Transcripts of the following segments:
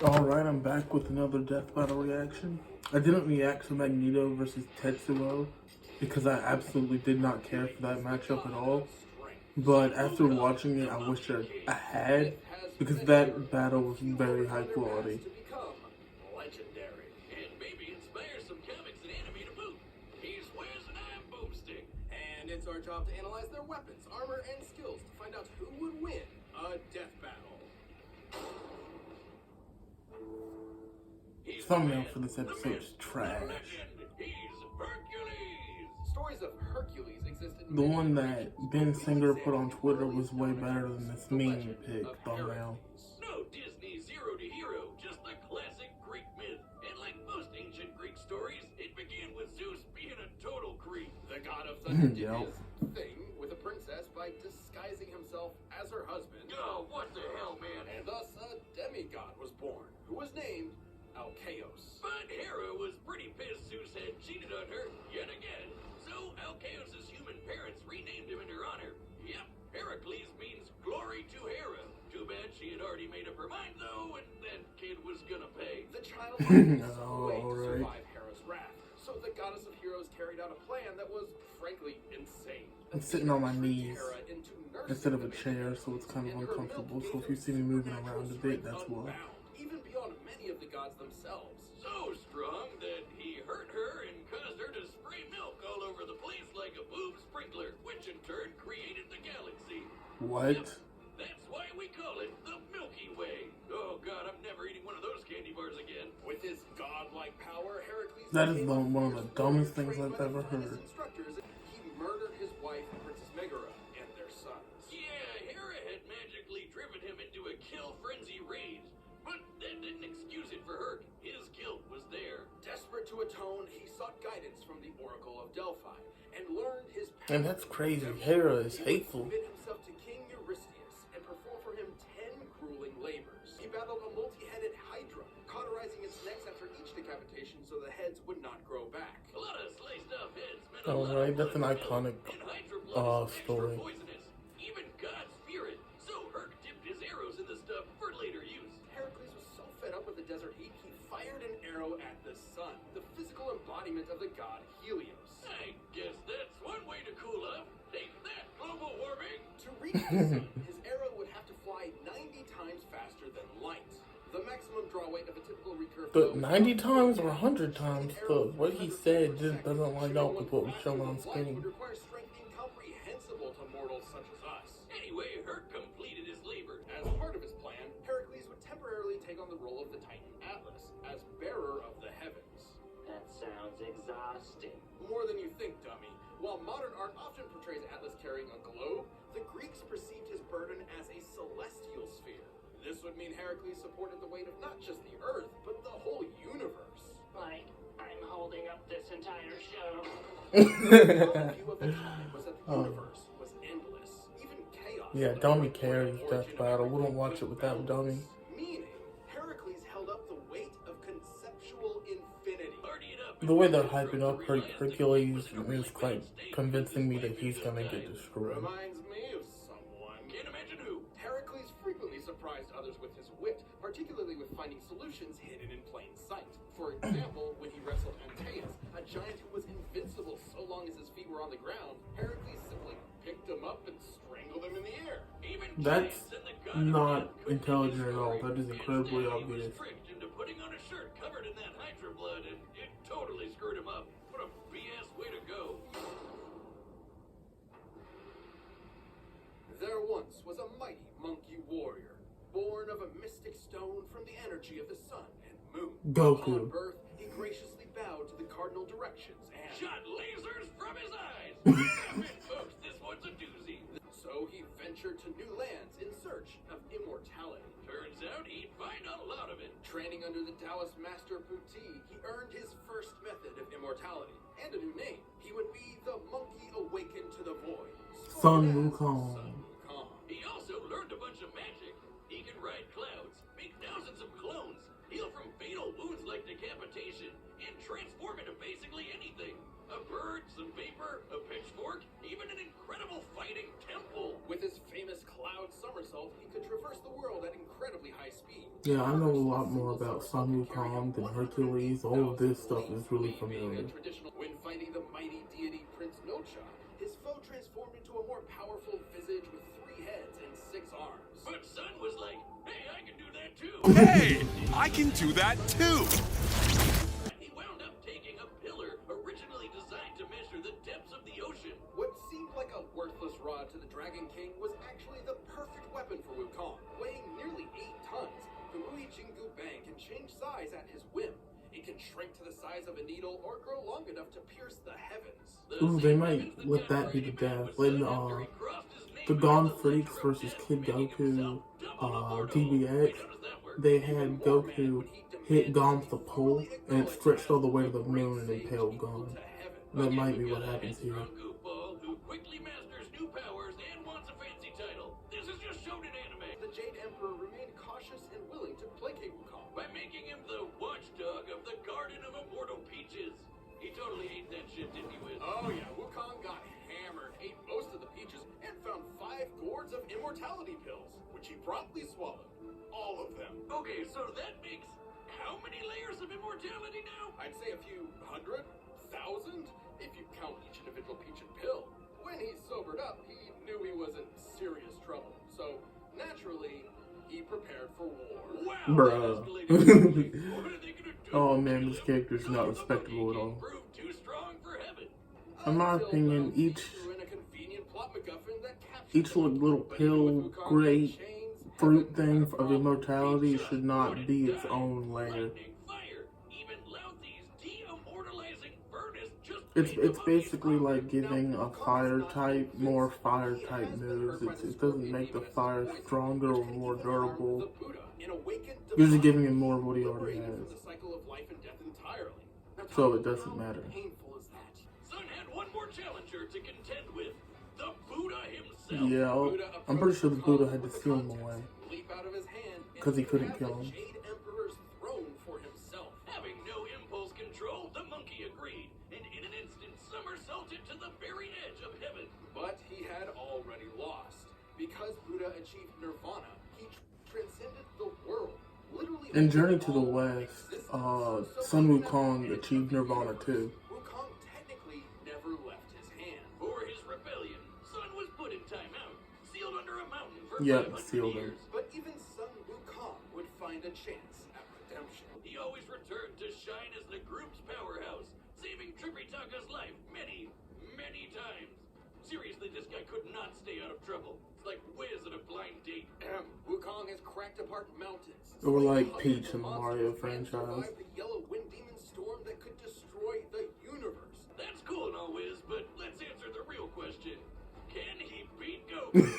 Alright, I'm back with another death battle reaction. I didn't react to Magneto versus Tetsuo because I absolutely did not care for that matchup at all. But after watching it, I wish I had, because that battle was very high quality. Legendary. And maybe inspire some comics and anime to boot. He swears and I'm boomstick. And it's our job to analyze their weapons, armor, and skills to find out who would win a death battle. Thumbnail for this episode is trash. He's Hercules. Stories of Hercules existed. The one that Ben Singer put on Twitter was way better than this meme pic thumbnail. No Disney zero to hero, just the classic Greek myth. And like most ancient Greek stories, it began with Zeus being a total creep. The god of thunder did his thing with a princess by disguising himself as her husband. Oh, what the hell, man? And thus a demigod was born, who was named Alcaeus. But Hera was pretty pissed Zeus had cheated on her yet again. So Alcaeus' human parents renamed him in her honor. Yep, Heracles means glory to Hera. Too bad she had already made up her mind though, and that kid was gonna pay. The child was some way to survive Hera's wrath. So the goddess of heroes carried out a plan that was frankly insane. I'm sitting on my knees instead of a chair, so it's kind of uncomfortable. So if you see me moving around a bit, that's why. Even beyond many of the gods themselves. So strong that he hurt her and caused her to spray milk all over the place like a boob sprinkler, which in turn created the galaxy. What? Yep, that's why we call it the Milky Way. Oh god, I'm never eating one of those candy bars again. With his godlike power, Heracles... That is one of the dumbest things I've ever heard. He murdered his wife, Princess Megara, and their sons. Yeah, Hera had magically driven him into a kill frenzy rage. But that didn't excuse it for Herc. His guilt was there. Desperate to atone, he sought guidance from the Oracle of Delphi and learned his path. And that's crazy. Hera is hateful. He submitted himself to King Eurystheus and performed for him 10 grueling labors. He battled a multi-headed Hydra, cauterizing its necks after each decapitation so the heads would not grow back. A lot of sliced off heads meant a lot of Alright, that's an blood, iconic and Hydra blood is extra story. poisonous. Even God's spirit. So Herc dipped his arrows in the stuff for later use. Heracles was so fed up with the desert heat, he fired an arrow at the sun, the physical embodiment of the god Helios. I guess that's one way to cool off. Take that, global warming! To reach the sun, his arrow would have to fly 90 times faster than light. The maximum draw weight of a typical recurve... But 90 times or 100 times, what he said just doesn't line up with what was shown on screen. Would require strength incomprehensible to mortals such as us. Anyway, Herc completed his labor. As part of his plan, Heracles would temporarily take on the role of the Titan Atlas as bearer of the heavens. That sounds exhausting. More than you think, dummy. While modern art often portrays Atlas carrying a globe, the Greeks perceived his burden as a celestial sphere. This would mean Heracles supported the weight of not just the Earth, but the whole universe. Like, I'm holding up this entire show. The view of the time was that the universe was endless. Even chaos. Yeah, Dummy carries Death Battle. We don't watch it without Dummy. Meaning, Heracles held up the weight of conceptual infinity. The way they're hyping up Hercules is quite convincing me that he's gonna get destroyed. Reminds me of someone. Can't imagine who. Heracles frequently surprised others with his wit, particularly with finding solutions hidden in plain sight. For example, when he wrestled Antaeus, a giant who was invincible so long as his feet were on the ground, Heracles simply picked him up and strangled him in the air. That's not intelligent at all. That is incredibly obvious. Tricked into putting on a shirt covered in that Hydra blood, and it totally screwed him up. What a BS way to go. There once was a mighty monkey warrior, born of a mystic stone from the energy of the sun and moon. Goku. On birth, he graciously bowed to the cardinal directions and shot lasers from his eyes. Damn it, folks, this one's a doozy. So he ventured to new lands in search of immortality. Turns out he'd find a lot of it. Training under the Taoist master Puti, he earned his first method of immortality and a new name. He would be the monkey awakened to the void. Sun Wukong. He also learned a bunch of magic. He can ride clouds, make thousands of clones, heal from fatal wounds like decapitation, and transform into basically anything. A bird, some vapor, a pitchfork, even an incredible fighting temple. With his famous cloud somersault, he could traverse the world at incredible incredibly high speed. Yeah, I know a lot more about Sun Wukong than Hercules. All of this stuff is really familiar. When fighting the mighty deity Prince Nocha, his foe transformed into a more powerful visage with 3 heads and 6 arms. But Sun was like, hey, I can do that too. Hey, I can do that too. He wound up taking a pillar originally designed to measure the depths of the ocean. What seemed like a worthless rod to the Dragon King was actually the perfect weapon for Wukong. Weighing nearly 8 tons, the Rui Jingu Bang can change size at his whim. It can shrink to the size of a needle or grow long enough to pierce the heavens. Ooh, they might let that be the death. When the Dawn Freaks versus Kid Goku, DBX, they had Goku hit Gon with a pole, and it stretched all the way to the moon and impaled Gon. That might be what happens here. Who quickly masters new powers and wants a fancy title. This is just shown in anime. The Jade Emperor remained cautious and willing to placate Wukong by making him the watchdog of the Garden of Immortal Peaches. He totally ate that shit, didn't he, Wiz? Oh yeah, Wukong got hammered, ate most of the peaches, and found 5 gourds of immortality pills, which he promptly swallowed. All of them. Okay, so that makes how many layers of immortality now? I'd say a few 100, 1,000, if you count each individual peach and pill. When he sobered up, he knew he was in serious trouble. So, naturally, he prepared for war. Wow! Bruh. What are they gonna do? Oh man, this character's not respectable at all. Proved too strong for heaven. In my opinion, each In a convenient plot MacGuffin that captures each little pill, great fruit thing of immortality should not be its own layer. It's basically like giving a fire type more fire type moves. It doesn't make the fire stronger or more durable. You're just giving him more of what he already has. So it doesn't matter. Sun had one more challenger to contend with, the Buddha himself. Yeah, I'm pretty sure the Buddha had to steal him away. Because he couldn't kill him. Jade Emperor's throne for himself. Having no impulse control, the monkey agreed, and in an instant somersaulted to the very edge of heaven. But he had already lost. Because Buddha achieved nirvana, he transcended the world. Literally. In Journey to the West, Sun Wukong achieved nirvana too. Wukong technically never left his hand. For his rebellion, Sun was put in timeout, sealed under a mountain for 500 sealed him. years. But even Sun Wukong would find a chance at redemption. He always returned to shine as the group's powerhouse, saving Tripitaka's life many, many times. Seriously, this guy could not stay out of trouble. It's like Wiz at a blind date. Wukong has cracked apart mountains. Or like Peach in the Mario franchise. Survived the yellow wind demon storm that could destroy the universe. That's cool and all, Wiz, but let's answer the real question. Can he beat Goku?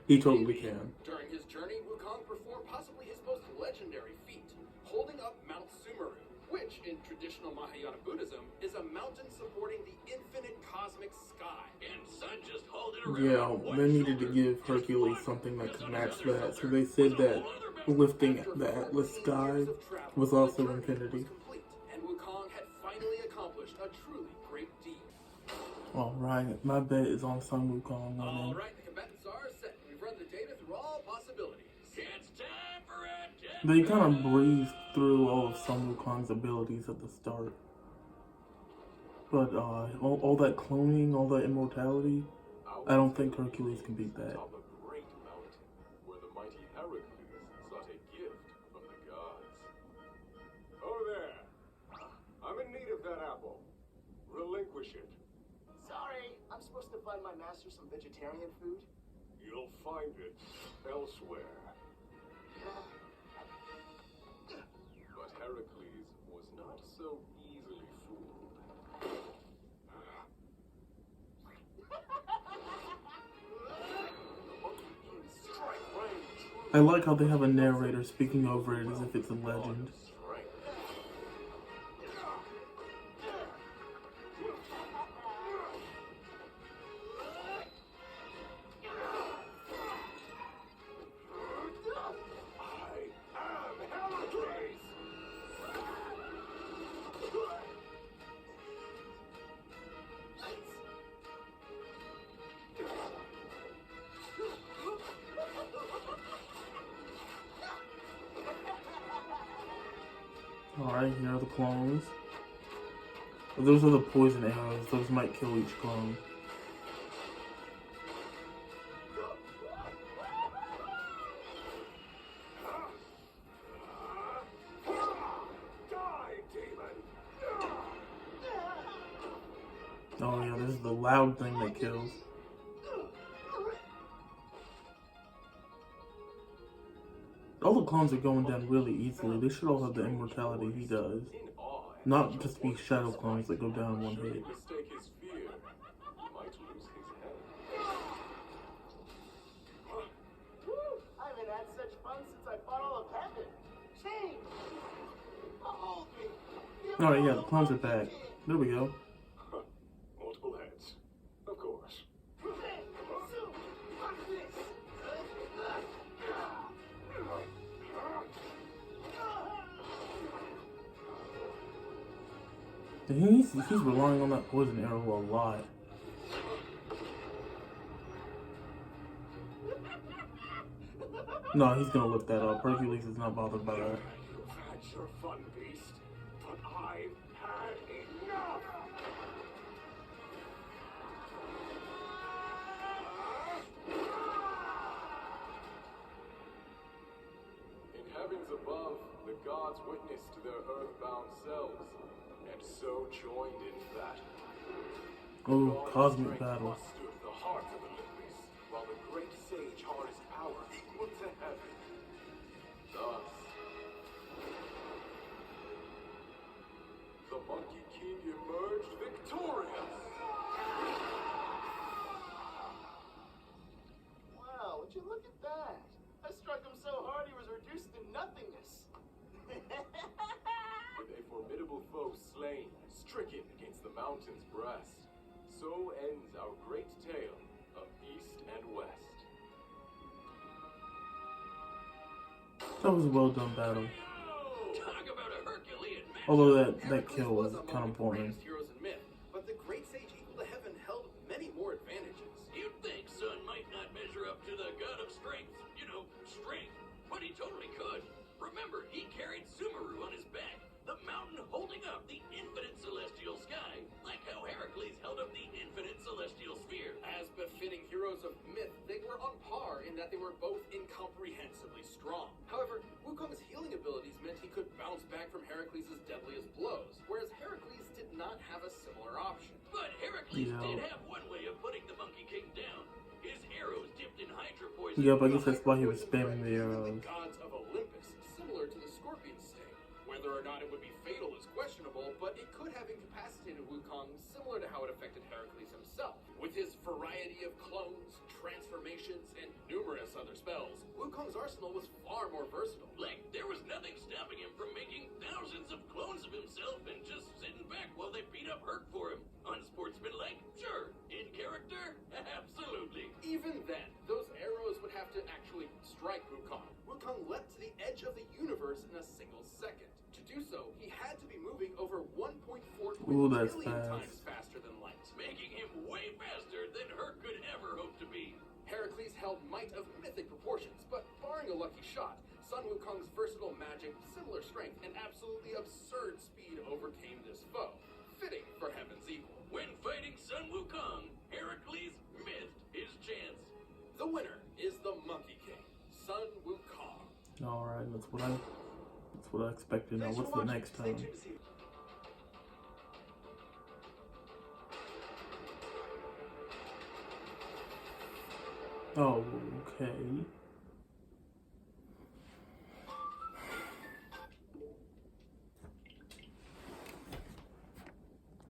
He totally can. During his journey, Wukong performed possibly his most legendary feat, holding up Mount Sumeru, which in traditional Mahayana Buddhism is a mountain supporting the infinite cosmic sky. And Sun just hauled it around. Yeah, they needed to give Hercules something that could match that, so they said that lifting the Atlas sky was also infinity. And Wukong had finally accomplished a truly great deed. Alright, my bet is on Sun Wukong winning. Alright, the combatants are set. We've run the data through all possibilities. It's time for a death They kind of breezed through all of Sun Wukong's abilities at the start. But all that cloning, all that immortality, I don't think Hercules can beat that. Atop a great mountain, where the mighty Hercules sought a gift from the gods. Oh there! I'm in need of that apple. Relinquish it. Sorry, I'm supposed to find my master some vegetarian food. You'll find it elsewhere. But Hercules was not so easily fooled. I like how they have a narrator speaking over it as if it's a legend. Alright, here are the clones. Those are the poison arrows. Those might kill each clone. Oh yeah, this is the loud thing that kills. All the clones are going down really easily. They should all have the immortality he does. Not just be shadow clones that go down in one hit. Mistake his fear. He might lose his head. I haven't had such fun since I fought all of heaven. Change! Hold me! Alright, yeah, the clones are back. There we go. Multiple heads. Of course. He's relying on that poison arrow a lot. No, he's gonna lift that up. Hercules is not bothered by that. You've had your fun, beast, but I've had enough. In heavens above, the gods witness to their earthbound selves, and so joined in battle. Oh, cosmic battle. Mustered the heart of Olympus, while the great sage harnessed power equal to heaven. Thus, the Monkey King emerged victorious. Wow, would you look at that? I struck him so hard he was reduced to nothingness. With a formidable foe slain, stricken against the mountain's breast, so ends our great tale of East and West. That was a well done battle. Talk about a Herculean match. Although that kill was kind of boring. Heroes in myth, but the great sage equal to heaven held many more advantages. You'd think Sun might not measure up to the god of strength. You know, strength. But he totally could. Remember, he carried Sumeru on his back, the mountain holding up the infinite celestial sky, like how Hercules held up the infinite celestial sphere. As befitting heroes of myth, they were on par in that they were both incomprehensibly strong. However, Wukong's healing abilities meant he could bounce back from Hercules' deadliest blows, whereas Hercules did not have a similar option. But Hercules Yeah. did have one way of putting the Monkey King down. His arrows dipped in hydra poison. Yep, I guess that's why he was spamming the arrows. The gods of Olympus, similar to the scorpion sting. Whether or not it would be fatal is questionable, but it could have incapacitated Wukong similar to how it affected Hercules himself. With his variety of clones, transformations, and numerous other spells, Wukong's arsenal was far more versatile. Like, there was nothing stopping him from making thousands of clones of himself and just sitting back while they beat up Herc for him. Unsportsmanlike? Sure. In character? Absolutely. Even then, those arrows would have to actually strike Wukong. Wukong leapt to the edge of the universe in a single second. To do so, he had to be moving over 1.4 Ooh, that's quintillion fast. times faster than light. Making him way faster than Herc could ever hope to be. Heracles held might of mythic proportions, but barring a lucky shot, Sun Wukong's versatile magic, similar strength, and absolutely absurd speed overcame this foe. Fitting for heaven's equal. When fighting Sun Wukong, Hercules missed his chance. The winner is the Monkey King, Sun Wukong. Alright, that's what I expected. Now what's the next time? Oh, okay.